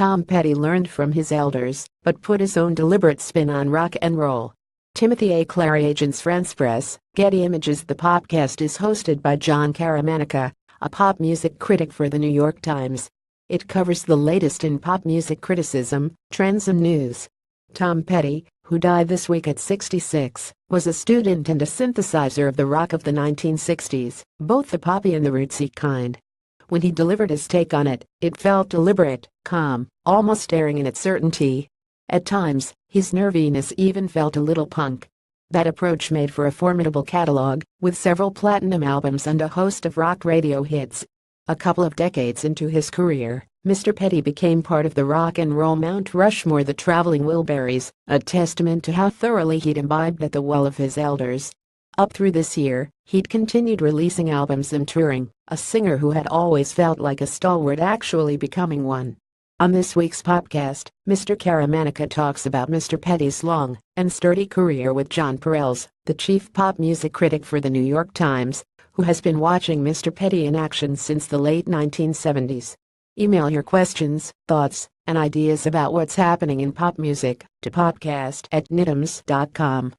Tom Petty learned from his elders, but put his own deliberate spin on rock and roll. Timothy A. Clar, Agence France Presse, Getty Images. The podcast is hosted by John Caramanica, a pop music critic for the New York Times. It covers the latest in pop music criticism, trends and news. Tom Petty, who died this week at 66, was a student and a synthesizer of the rock of the 1960s, both the poppy and the rootsy kind. When he delivered his take on it, it felt deliberate, calm, almost staring in its certainty. At times, his nerviness even felt a little punk. That approach made for a formidable catalog, with several platinum albums and a host of rock radio hits. A couple of decades into his career, Mr. Petty became part of the rock and roll Mount Rushmore, the Traveling Wilburys, a testament to how thoroughly he'd imbibed at the well of his elders. Up through this year, he'd continued releasing albums and touring, a singer who had always felt like a stalwart actually becoming one. On this week's podcast, Mr. Caramanica talks about Mr. Petty's long and sturdy career with John Perels, the chief pop music critic for the New York Times, who has been watching Mr. Petty in action since the late 1970s. Email your questions, thoughts, and ideas about what's happening in pop music to podcast@nitums.com.